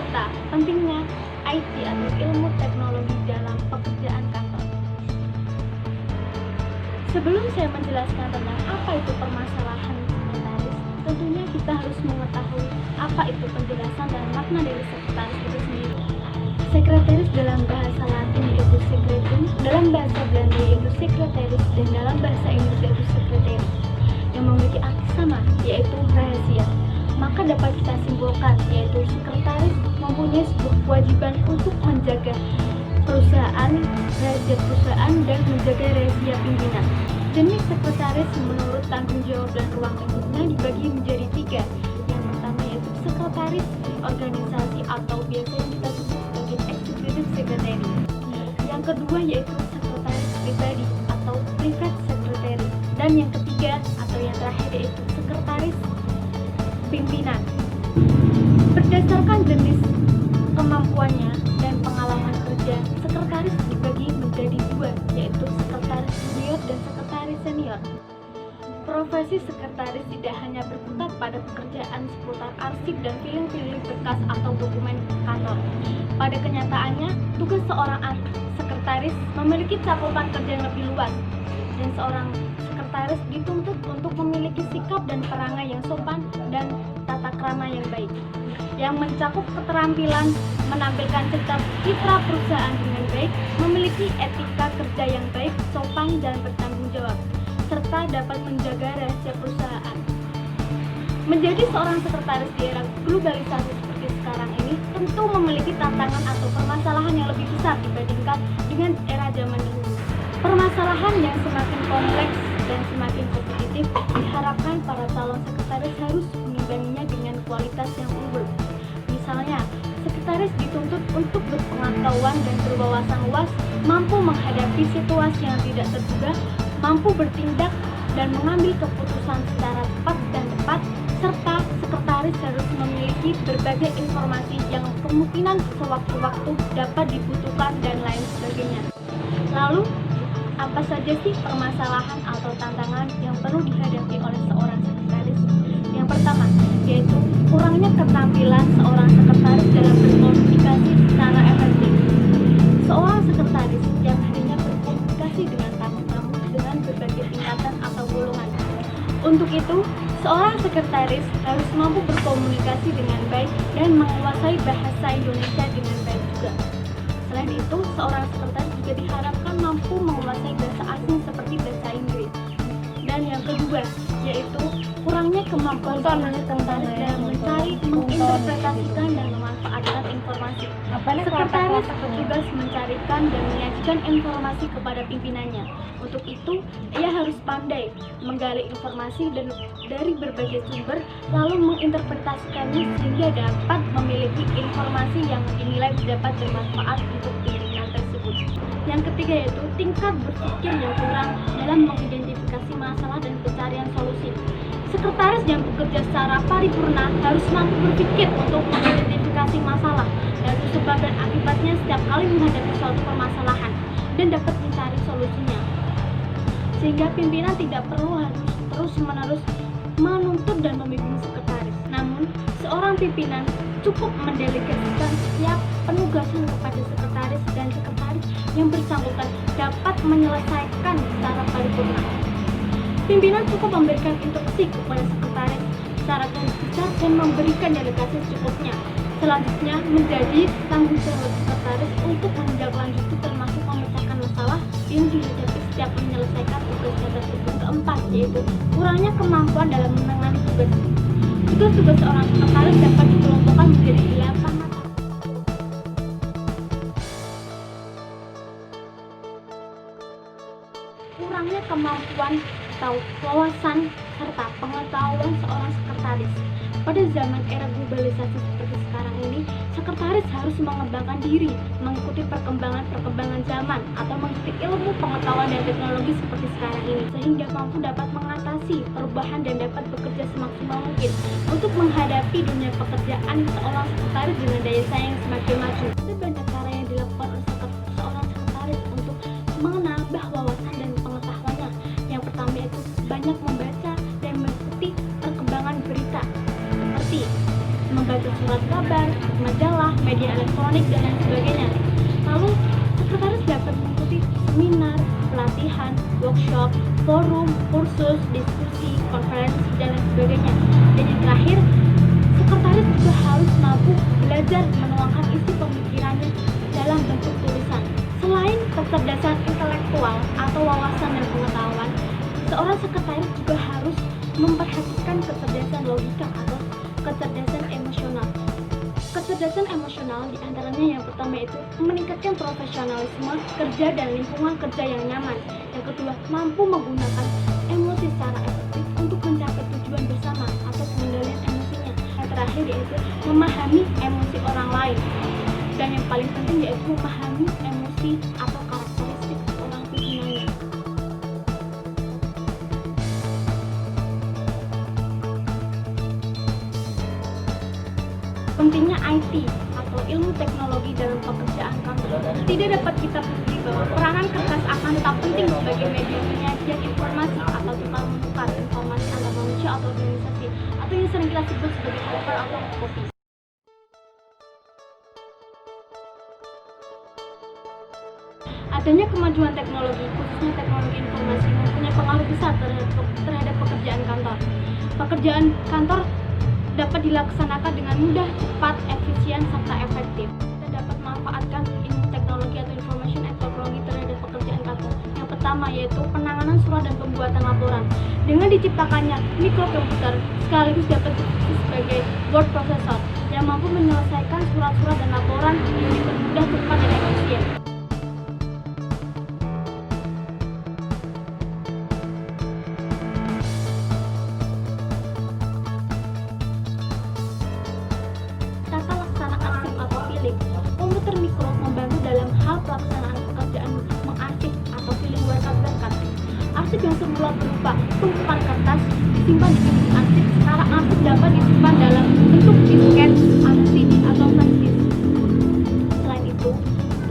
serta pentingnya IT atau ilmu teknologi dalam pekerjaan kantor. Sebelum saya menjelaskan tentang apa itu permasalahan sekretaris, tentunya kita harus mengetahui apa itu penjelasan dan makna dari sekretaris itu sendiri. Sekretaris dalam bahasa Latin yaitu secretum, dalam bahasa Belanda yaitu secretaris, dan dalam bahasa Inggris yaitu secretary, yang memiliki arti sama, yaitu rahasia. Maka dapat kita simpulkan, yaitu sekretaris mempunyai sebuah kewajiban untuk menjaga perusahaan, rahasia perusahaan, dan menjaga rahasia pimpinan. Jenis sekretaris menurut tanggung jawab dan ruang lingkupnya dibagi menjadi 3. Yang pertama yaitu sekretaris organisasi atau biasanya kita sebut sebagai executive secretary. Yang kedua yaitu sekretaris pribadi atau private secretary. Dan yang ketiga atau yang terakhir yaitu sekretaris pimpinan. Berdasarkan jenis kemampuannya dan pengalaman kerja, sekretaris dibagi menjadi 2, yaitu sekretaris junior dan sekretaris senior. Profesi sekretaris tidak hanya berkutat pada pekerjaan seputar arsip dan filing-filing berkas atau dokumen kantor. Pada kenyataannya, tugas seorang sekretaris memiliki cakupan kerja yang lebih luas, dan seorang sekretaris dituntut untuk memiliki sikap dan perangai yang sopan dan tata krama yang baik, yang mencakup keterampilan menampilkan citra perusahaan dengan baik, memiliki etika kerja yang baik, sopan dan bertanggung jawab, serta dapat menjaga rahasia perusahaan. Menjadi seorang sekretaris di era globalisasi seperti sekarang ini tentu memiliki tantangan atau permasalahan yang lebih besar dibandingkan dengan era zaman dahulu. Permasalahan yang semakin kompleks dan semakin kompetitif, diharapkan para calon sekretaris harus mengimbanginya dengan kualitas yang unggul. Misalnya, sekretaris dituntut untuk berpengetahuan dan berwawasan luas, mampu menghadapi situasi yang tidak terduga, mampu bertindak dan mengambil keputusan secara cepat dan tepat, serta sekretaris harus memiliki berbagai informasi yang kemungkinan sewaktu-waktu dapat dibutuhkan dan lain sebagainya. Lalu, apa saja sih permasalahan atau tantangan yang perlu dihadapi oleh seorang sekretaris? Yang pertama, yaitu kurangnya keterampilan seorang sekretaris dalam berkomunikasi secara efektif. Seorang sekretaris yang hanya berkomunikasi dengan tamu-tamu dengan berbagai tingkatan atau golongan. Untuk itu, seorang sekretaris harus mampu berkomunikasi dengan baik dan menguasai bahasa Indonesia dengan baik juga. Selain itu, seorang sekretaris juga diharapkan mampu menguasai bahasa asing seperti bahasa Inggris. Dan yang kedua, yaitu kurangnya kemampuan seorang sekretaris dalam mencari, menginterpretasikan dan memanfaatkan informasi. Sekretaris bertugas mencarikan dan menyajikan informasi kepada pimpinannya. Untuk itu, ia harus pandai menggali informasi dari berbagai sumber, lalu menginterpretasikannya sehingga dapat memiliki informasi yang dinilai dapat bermanfaat untuk pimpinan tersebut. Yang ketiga yaitu tingkat berpikir yang kurang dalam mengidentifikasi masalah dan pencarian solusi. Sekretaris yang bekerja secara paripurna harus mampu berpikir untuk mengidentifikasi masalah, yaitu sebab dan akibatnya setiap kali menghadapi suatu permasalahan, dan dapat mencari solusinya. Sehingga pimpinan tidak perlu harus terus-menerus menuntut dan membimbing sekretaris. Namun, seorang pimpinan cukup mendelegasikan setiap penugasan kepada sekretaris, dan sekretaris yang bersangkutan dapat menyelesaikan secara paripurna. Pimpinan cukup memberikan instruksi kepada sekretaris secara garis besar dan memberikan delegasi secukupnya. Selanjutnya menjadi tanggung jawab sekretaris untuk menindaklanjuti termasuk memecahkan masalah yang dihadapi setiap menyelesaikan tugasnya tersebut. Keempat, yaitu kurangnya kemampuan dalam menangani tugas. Tugas-tugas seorang sekretaris dapat dikelompokkan menjadi 8 mata. Kurangnya kemampuan atau wawasan serta pengetahuan seorang sekretaris. Pada zaman era globalisasi seperti sekarang ini, sekretaris harus mengembangkan diri, mengikuti perkembangan zaman, atau mengikuti ilmu pengetahuan dan teknologi seperti sekarang ini, sehingga mampu dapat mengatasi perubahan dan dapat bekerja semaksimal mungkin untuk menghadapi dunia pekerjaan seorang sekretaris dengan daya saing semakin maju. Ada banyak cara yang dilakukan oleh seorang sekretaris untuk menambah wawasan dan pengetahuannya. Yang pertama yaitu banyak membaca dan mengikuti perkembangan berita, seperti membaca surat kabar, majalah, sekolah, media elektronik, dan lain sebagainya. Lalu, sekretaris dapat mengikuti seminar, pelatihan, workshop, forum, kursus, diskusi, konferensi, dan lain sebagainya. Dan yang terakhir, sekretaris juga harus mampu belajar menuangkan isi pemikirannya dalam bentuk tulisan. Selain kecerdasan intelektual atau wawasan dan pengetahuan, seorang sekretaris juga harus memperhatikan kecerdasan logika atau kecerdasan emosional. Kecerdasan emosional diantaranya yang pertama itu meningkatkan profesionalisme kerja dan lingkungan kerja yang nyaman. Yang kedua, mampu menggunakan emosi secara efektif untuk mencapai tujuan bersama atau pengendalian emosinya. Yang terakhir yaitu memahami emosi orang lain. Dan yang paling penting yaitu memahami emosi atau karakteristik orang pimpinannya. Pentingnya IT atau ilmu teknologi dalam pekerjaan kantor. Tidak dapat kita pungkiri bahwa peranan kertas akan tetap penting sebagai media penyajian informasi atau tukar menukar informasi antar manusia atau organisasi, atau yang sering kita sebut sebagai paper atau copy. Adanya kemajuan teknologi, khususnya teknologi informasi, mempunyai pengaruh besar terhadap pekerjaan kantor. Pekerjaan kantor dapat dilaksanakan dengan mudah, cepat, efisien, serta efektif. Kita dapat memanfaatkan ilmu teknologi atau information technology terhadap pekerjaan kantor. Yang pertama yaitu penanganan surat dan pembuatan laporan. Dengan diciptakannya mikrokomputer sekaligus dapat difungsi sebagai word processor yang mampu menyelesaikan surat-surat dan laporan dengan mudah, cepat, dan efisien. Komputer mikro membantu dalam hal pelaksanaan pekerjaan mengarsip atau filing berkat. Arsip yang semula berupa tumpukan kertas disimpan di sisi arsip, sekarang arsip dapat disimpan dalam bentuk disket, arsip atau flash disk. Selain itu,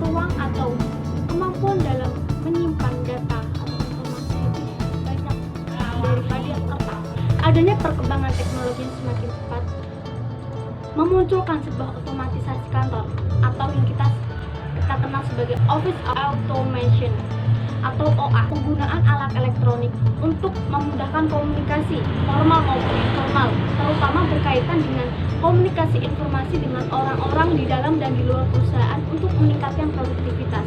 ruang atau kemampuan dalam menyimpan data atau informasi lebih banyak daripada kertas. Adanya perkembangan teknologi yang semakin cepat memunculkan sebuah otomatisasi kantor atau yang kita kenal sebagai Office Automation atau OA. Penggunaan alat elektronik untuk memudahkan komunikasi formal maupun informal, terutama berkaitan dengan komunikasi informasi dengan orang-orang di dalam dan di luar perusahaan untuk meningkatkan produktivitas.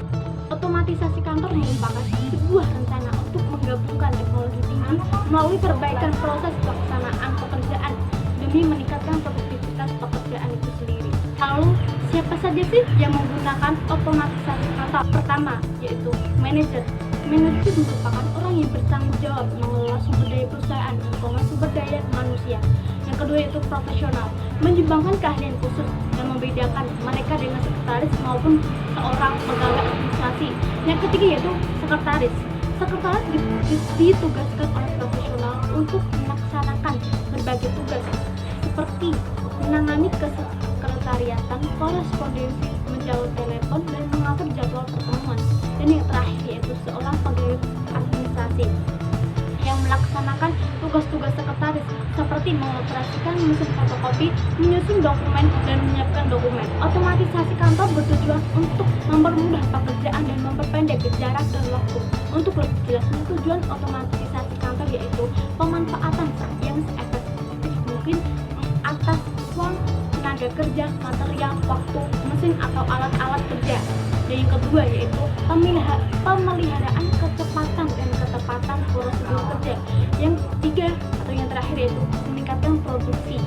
Otomatisasi kantor merupakan sebuah rencana untuk menggabungkan teknologi tinggi melalui perbaikan proses pelaksanaan pekerjaan demi meningkatkan produktivitas pekerjaan itu sendiri. Lalu, siapa saja sih yang menggunakan otomatisasi kantor? Pertama, yaitu manajer. Manajer merupakan orang yang bertanggung jawab mengelola sumber daya perusahaan, terutama sumber daya manusia. Yang kedua yaitu profesional, menyumbangkan keahlian khusus dan membedakan mereka dengan sekretaris maupun seorang pegawai administrasi. Yang ketiga yaitu sekretaris. Sekretaris ditugaskan oleh profesional untuk melaksanakan berbagai tugas seperti menangani kesekretariatan, korespondensi, menjawab telepon, dan mengatur jadwal pertemuan. Dan yang terakhir yaitu seorang pegawai administrasi yang melaksanakan tugas-tugas sekretaris seperti mengoperasikan mesin fotokopi, menyusun dokumen, dan menyiapkan dokumen. Otomatisasi kantor bertujuan untuk mempermudah pekerjaan dan memperpendek jarak dan waktu. Untuk lebih jelasnya, tujuan otomatisasi kantor yaitu pemanfaatan yang seefektif mungkin atas uang, tenaga kerja, material, waktu, mesin atau alat-alat kerja. Dan yang kedua yaitu pemeliharaan kecepatan dan ketepatan prosedur kerja. Yang ketiga atau yang terakhir yaitu meningkatkan produksi.